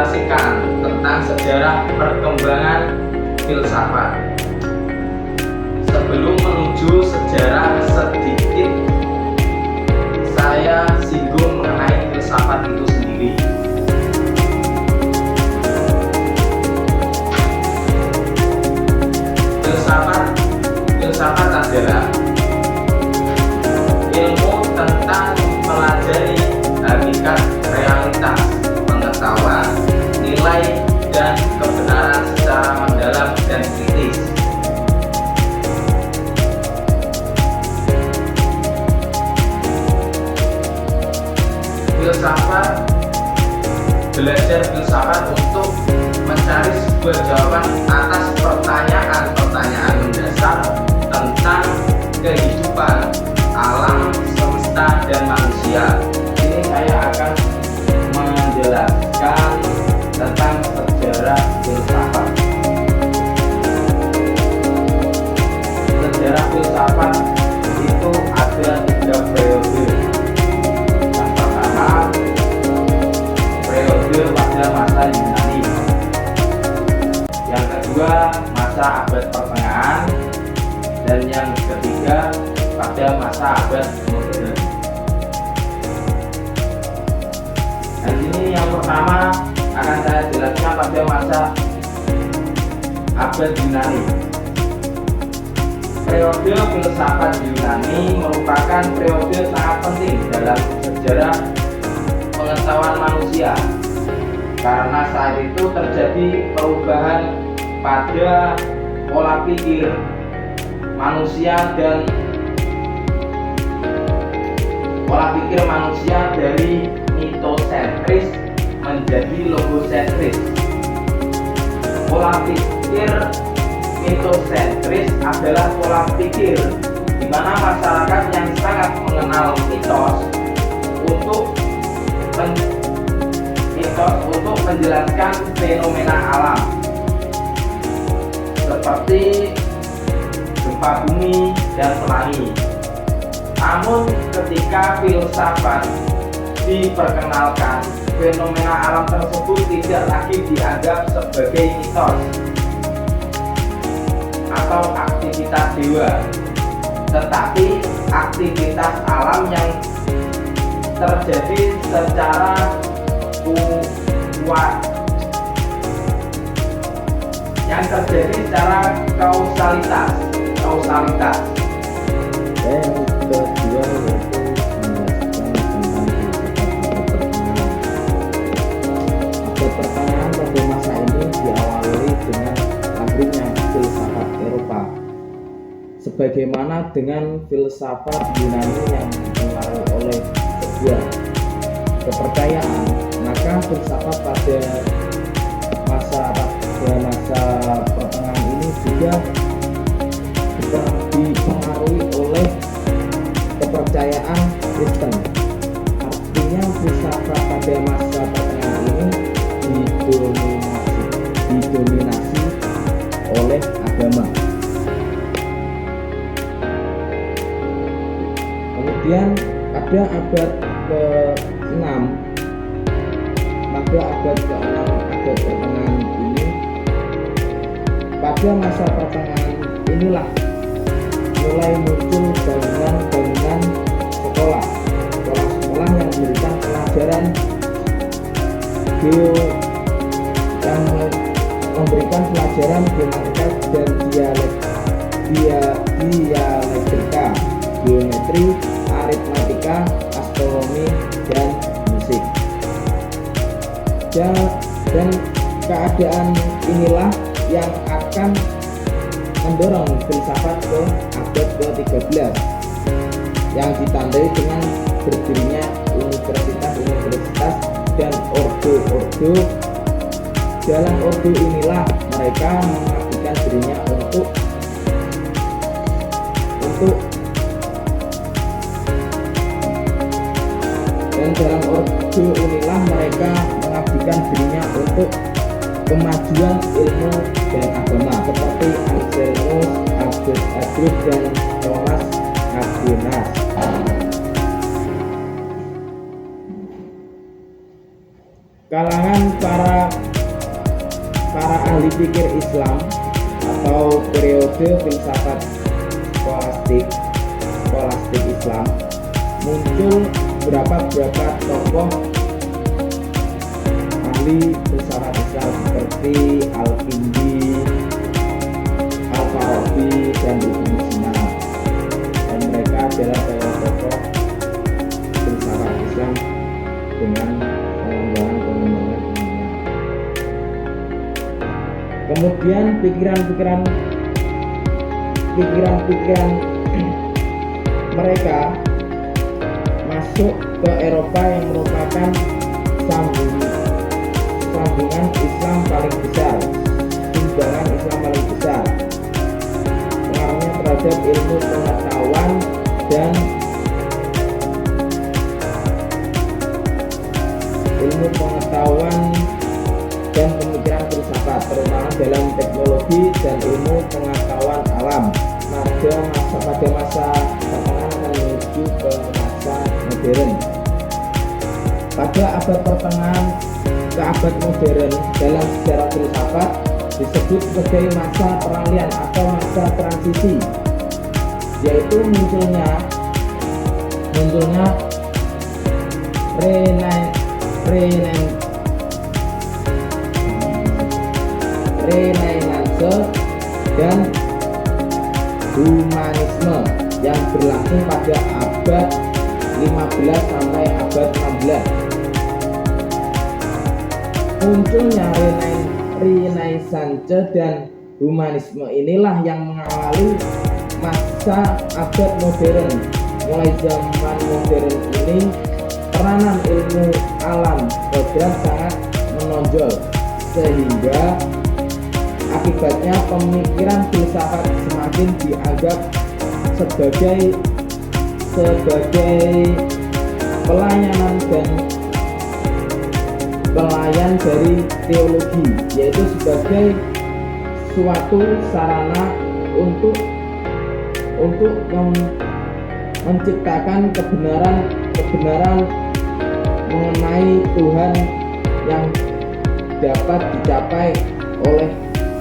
menginformasikan tentang sejarah perkembangan filsafat. Sebelum menuju sejarah, sedikit saya singgung mengenai filsafat itu sendiri. Filsafat adalah ilmu tentang mempelajari hakikat realitas, pengetahuan, nilai, dan kebenaran secara mendalam dan kritis. Belajar filsafat untuk mencari sebuah jawaban atas pertanyaan-pertanyaan mendasar tentang kehidupan, alam, semesta, dan manusia. Ini saya akan menjelaskan tentang sejarah filsafat. Sejarah filsafat itu ada 3 periode. Yang pertama, periode pada masa Yunani. Yang kedua, masa abad pertengahan. Dan yang ketiga, pada masa abad modern. Dan ini yang pertama akan saya jelaskan pada masa abad Yunani. Periode filsafat Yunani merupakan periode sangat penting dalam sejarah pengetahuan manusia, karena saat itu terjadi perubahan pada pola pikir manusia dan pola pikir manusia dari mitosentris menjadi logosentris. Pola pikir mitosentris adalah pola pikir di mana masyarakat yang sangat mengenal mitos untuk menjelaskan fenomena alam seperti gempa bumi dan tsunami. Namun ketika filsafat diperkenalkan, fenomena alam tersebut tidak lagi dianggap sebagai mitos atau aktivitas dewa, tetapi aktivitas alam yang terjadi secara kausalitas. Yang kedua yaitu menjelaskan tentang abad pertengahan. Pada masa ini diawali dengan lahirnya filsafat Eropa, sebagaimana dengan filsafat Yunani yang dipengaruhi oleh sebuah kepercayaan. Maka filsafat pada masa pertengahan ini juga dipengaruhi oleh kepercayaan Kristen. Artinya filsafat pada masa pertengahan ini didominasi oleh agama. Kemudian pada abad ke-6, abad pertengahan ini, pada masa pertengahan inilah mulai muncul bangunan sekolah yang memberikan pelajaran gramatika dan dialektika, geometri, aritmatika, astronomi, dan musik. Dan keadaan inilah yang akan mendorong filsafat ke abad ke-13 yang ditandai dengan berdirinya universitas dan ordo-ordo. Dalam ordo inilah mereka mengabdikan dirinya untuk kemajuan ilmu dan agama, seperti Anselmus, Agrus, dan Thomas Aquinas. kalangan para ahli pikir Islam atau periode filsafat skolastik Islam, muncul beberapa tokoh ahli filsafat Islam seperti Al-Kindi, Al-Farabi, dan Ibnu Sina. Dan mereka adalah tokoh filsafat Islam dengan pengembangan ilmiah. Kemudian pikiran-pikiran mereka masuk ke Eropa yang merupakan sambungan Islam paling besar, sumbangan Islam paling besar. Pengaruhnya terhadap ilmu pengetahuan dan pemikiran filsafat, terutama dalam teknologi dan ilmu pengetahuan alam. Pada masa pertengahan akan menuju ke masa modern. Pada abad pertengahan ke abad modern dalam sejarah filsafat disebut sebagai masa peralihan atau masa transisi, yaitu munculnya Renaissance dan humanisme yang berlangsung pada abad 15 sampai abad 16. Munculnya Renaissance dan humanisme inilah yang mengawali masa abad modern. Mulai zaman modern ini, peranan ilmu alam kodrat sangat menonjol, sehingga akibatnya pemikiran filsafat semakin dianggap sebagai pelayan dari teologi, yaitu sebagai suatu sarana untuk menciptakan kebenaran mengenai Tuhan yang dapat dicapai oleh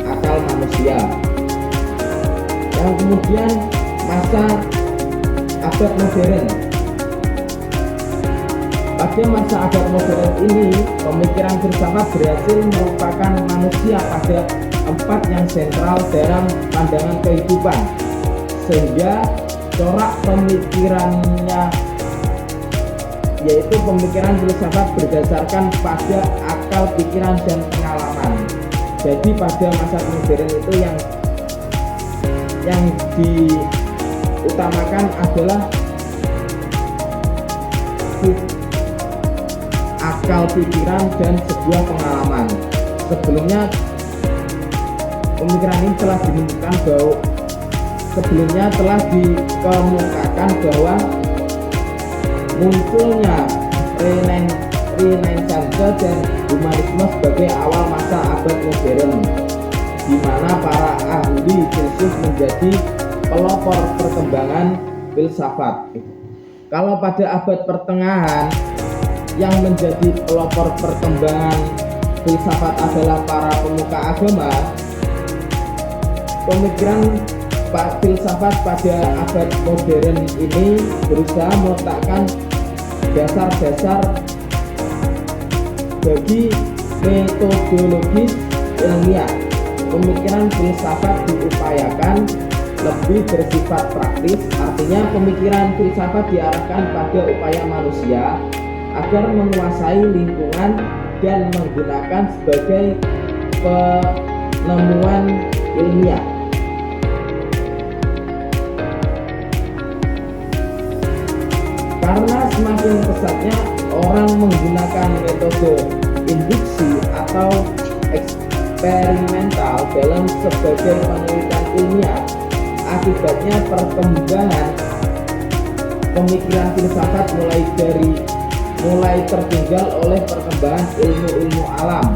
akal manusia. Yang kemudian masa abad modern. Pada masa abad modern ini, pemikiran filsafat berhasil merupakan manusia pada empat yang sentral dalam pandangan kehidupan, sehingga corak pemikirannya yaitu pemikiran filsafat berdasarkan pada akal pikiran dan pengalaman. Jadi pada masa modern itu yang diutamakan adalah akal pikiran dan sebuah pengalaman. Sebelumnya pemikiran ini telah dikemukakan bahwa munculnya Renaissance dan humanisme sebagai awal masa abad modern, di mana para ahli filsuf menjadi pelopor perkembangan filsafat. Kalau pada abad pertengahan yang menjadi pelopor perkembangan filsafat adalah para pemuka agama, pemikiran filsafat pada abad modern ini berusaha meletakkan dasar-dasar bagi metodologis ilmiah. Pemikiran filsafat diupayakan lebih bersifat praktis, artinya pemikiran filsafat diarahkan pada upaya manusia agar menguasai lingkungan dan menggunakan sebagai penemuan ilmiah. Karena semakin pesatnya orang menggunakan metode induksi atau eksperimental dalam sebagai penelitian ilmiah, akibatnya perkembangan pemikiran filsafat mulai tertinggal oleh perkembangan ilmu-ilmu alam.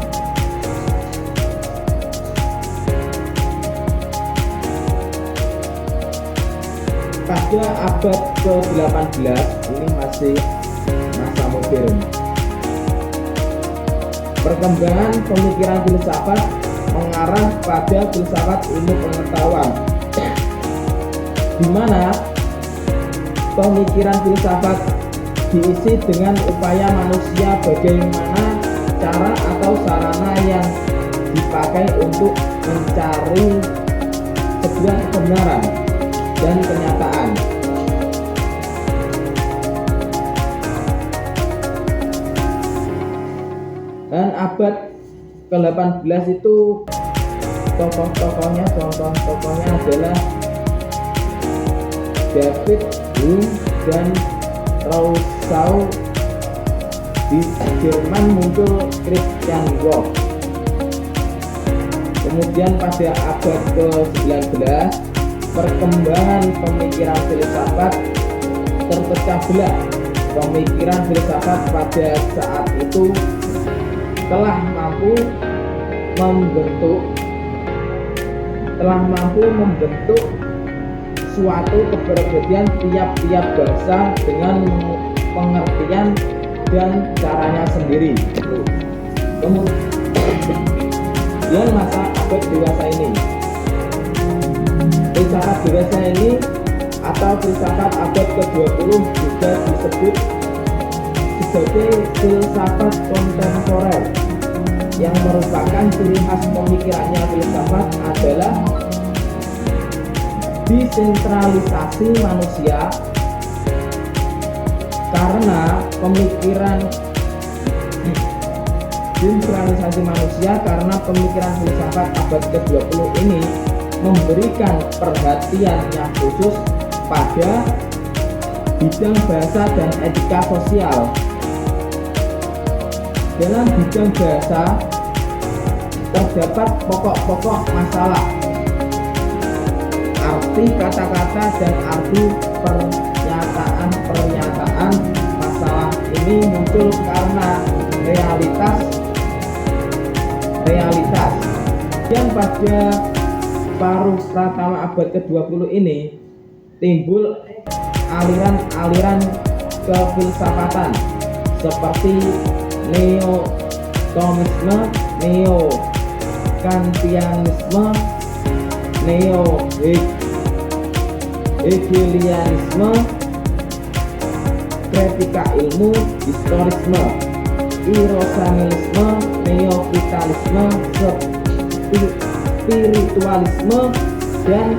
Pada abad ke-18 ini masih masa modern. Perkembangan pemikiran filsafat mengarah pada filsafat ilmu pengetahuan, di mana pemikiran filsafat diisi dengan upaya manusia bagaimana cara atau sarana yang dipakai untuk mencari sebuah kebenaran dan kenyataan. Dan abad ke-18 itu tokoh-tokohnya, contoh-tokohnya adalah David Hume dan Rousseau. Di Jerman muncul Christian Wolff. Kemudian pada abad ke-19 perkembangan pemikiran filsafat terpecah belah. Pemikiran filsafat pada saat itu telah mampu membentuk suatu kepribadian tiap-tiap bangsa dengan pengertian dan caranya sendiri. Kemudian masa abad dewasa ini, filsafat dewasa ini atau filsafat abad ke-20 juga disebut sebagai filsafat kontemporer, yang merupakan ciri khas pemikirannya filsafat adalah desentralisasi manusia. Karena pemikiran filsafat abad ke-20 ini memberikan perhatian yang khusus pada bidang bahasa dan etika sosial. Dalam bidang bahasa terdapat pokok-pokok masalah, arti kata-kata dan arti pernyataan. Masalah ini muncul karena realitas. Dan pada paruh pertama abad ke-20 ini timbul aliran-aliran kefilsafatan seperti neo-Thomisme, neo-Kantianisme, neo-Hegelianisme, kritika ilmu, historisme, irrasionalisme, neovitalisme, spiritualisme, dan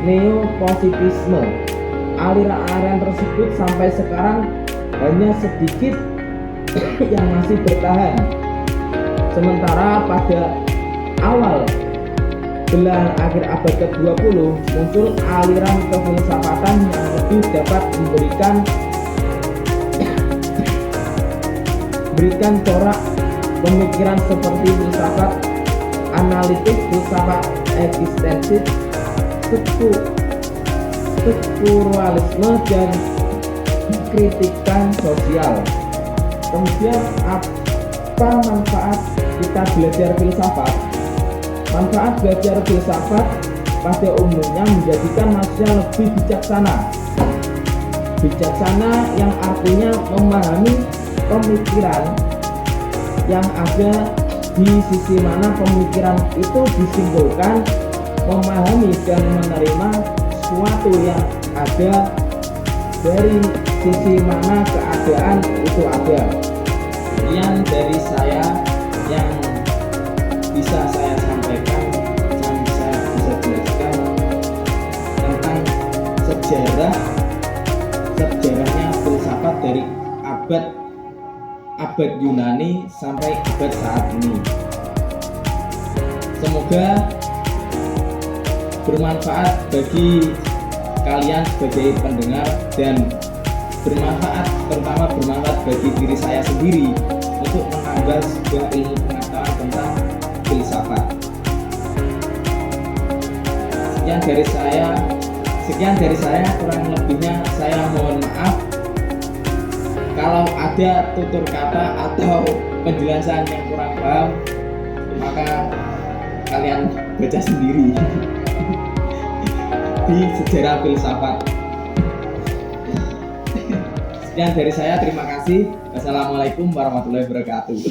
neopositisme. Aliran-aliran tersebut sampai sekarang hanya sedikit yang masih bertahan. Sementara pada awal belahan akhir abad ke-20 muncul aliran kefilsafatan yang lebih dapat memberikan corak pemikiran seperti filsafat analitik, filsafat eksistensi, strukturalisme, dan kritikan sosial. Kemudian apa manfaat kita belajar filsafat? Manfaat belajar filsafat pada umumnya menjadikan manusia lebih bijaksana. Bijaksana yang artinya memahami pemikiran yang ada di sisi mana pemikiran itu disimpulkan, memahami dan menerima sesuatu yang ada dari sisi mana keadaan itu ada. Sekian dari saya yang bisa saya sampaikan, yang saya bisa jelaskan tentang sejarahnya filsafat dari abad Yunani sampai abad saat ini. Semoga bermanfaat bagi kalian sebagai pendengar dan terutama bermanfaat bagi diri saya sendiri untuk menambah sebuah ilmu pengetahuan tentang filsafat. Sekian dari saya, kurang lebihnya saya mohon maaf. Kalau ada tutur kata atau penjelasan yang kurang paham, maka kalian baca sendiri di sejarah filsafat. Sekian dari saya, terima kasih. Wassalamualaikum warahmatullahi wabarakatuh.